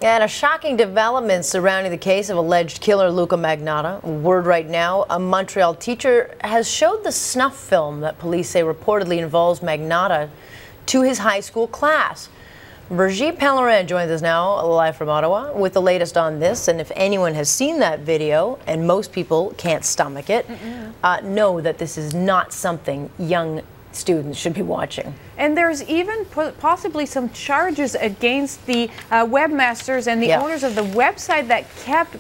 And a shocking development surrounding the case of alleged killer Luca Magnotta. Word right now, a Montreal teacher has showed the snuff film that police say reportedly involves Magnotta to his high school class. Brigette Pellerin joins us now live from Ottawa with the latest on this. And if anyone has seen that video, and most people can't stomach it, know that this is not something young students should be watching. And there's even possibly some charges against the webmasters and the owners of the website that kept,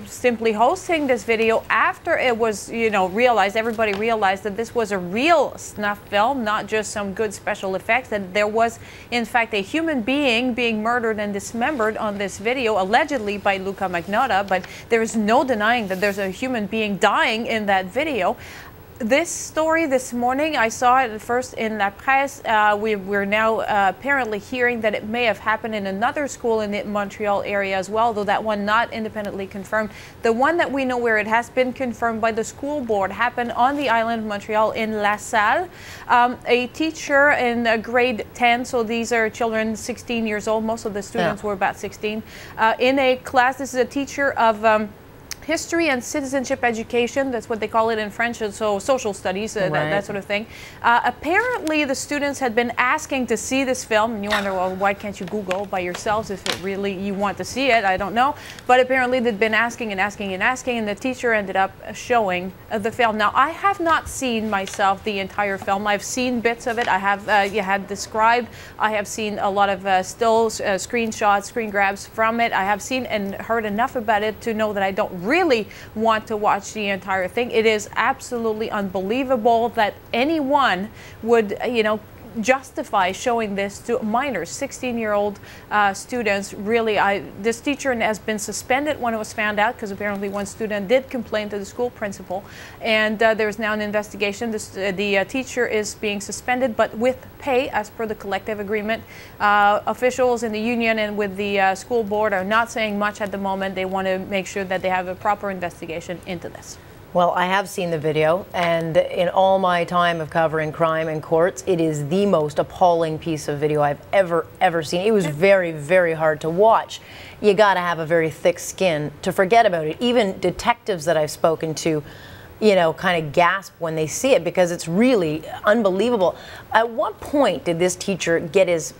simply hosting this video after it was, realized, everybody realized that this was a real snuff film, not just some good special effects, that there was, in fact, a human being being murdered and dismembered on this video, allegedly by Luca Magnotta, but there is no denying that there's a human being dying in that video. This story this morning, I saw it first in La Presse. We're now apparently hearing that it may have happened in another school in the Montreal area as well, though that one not independently confirmed. The one that we know where it has been confirmed by the school board happened on the island of Montreal in La Salle. A teacher in grade 10, so these are children 16 years old, most of the students were about 16, in a class. This is a teacher of history and citizenship education, that's what they call it in French, so social studies, that sort of thing. Apparently the students had been asking to see this film, and you wonder, well, why can't you Google by yourselves if it really you want to see it? I don't know. But apparently they'd been asking and asking and asking, and the teacher ended up showing the film. Now, I have not seen myself the entire film. I've seen bits of it. I have, you had described. I have seen a lot of stills, screenshots, screen grabs from it. I have seen and heard enough about it to know that I don't really want to watch the entire thing. It is absolutely unbelievable that anyone would, justify showing this to minors, 16-year-old students. Really, this teacher has been suspended when it was found out, because apparently one student did complain to the school principal, and there's now an investigation. The teacher is being suspended, but with pay as per the collective agreement. Officials in the union and with the school board are not saying much at the moment. They want to make sure that they have a proper investigation into this. Well, I have seen the video, and in all my time of covering crime in courts, it is the most appalling piece of video I've ever seen. It was very, very hard to watch. You got to have a very thick skin to forget about it. Even detectives that I've spoken to, kind of gasp when they see it, because it's really unbelievable. At what point did this teacher get his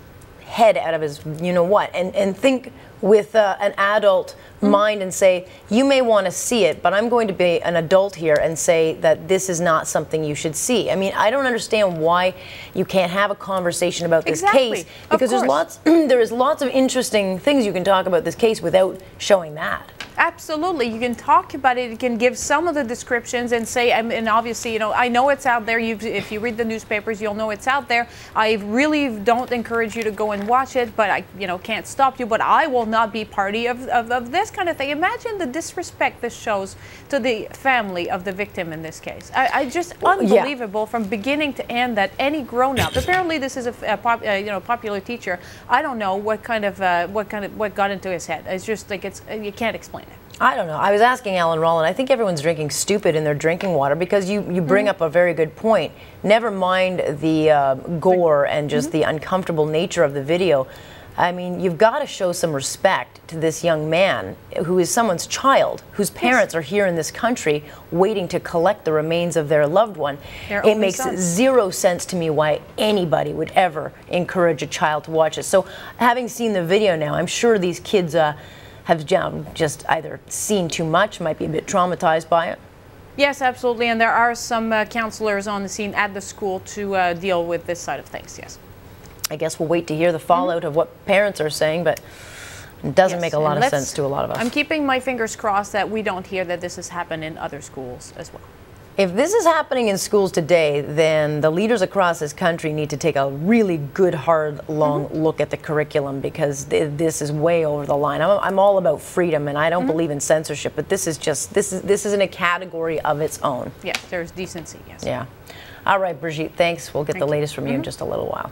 head out of his what and think with an adult mind and say, you may want to see it, but I'm going to be an adult here and say that this is not something you should see. I mean, I don't understand why you can't have a conversation about this case, because there is lots of interesting things you can talk about this case without showing that. Absolutely. You can talk about it. You can give some of the descriptions and say, and obviously, I know it's out there. If you read the newspapers, you'll know it's out there. I really don't encourage you to go and watch it, but I, can't stop you. But I will not be party of this kind of thing. Imagine the disrespect this shows to the family of the victim in this case. I just unbelievable from beginning to end that any grown-up. Apparently, this is a popular teacher. I don't know what got into his head. It's just like you can't explain it. I don't know. I was asking Alan Rollin. I think everyone's drinking stupid in their drinking water, because you bring up a very good point. Never mind the gore and just the uncomfortable nature of the video. I mean, you've got to show some respect to this young man who is someone's child, whose parents are here in this country waiting to collect the remains of their loved one. It makes zero sense to me why anybody would ever encourage a child to watch it. So having seen the video now, I'm sure these kids have just either seen too much, might be a bit traumatized by it. Yes, absolutely. And there are some counselors on the scene at the school to deal with this side of things, yes. I guess we'll wait to hear the fallout of what parents are saying, but it doesn't make a lot of sense to a lot of us. I'm keeping my fingers crossed that we don't hear that this has happened in other schools as well. If this is happening in schools today, then the leaders across this country need to take a really good, hard, long look at the curriculum, because this is way over the line. I'm all about freedom, and I don't believe in censorship, but this is just this is in a category of its own. Yes, there's decency. Yes. Yeah. All right, Brigette. Thanks. We'll get the latest from you in just a little while.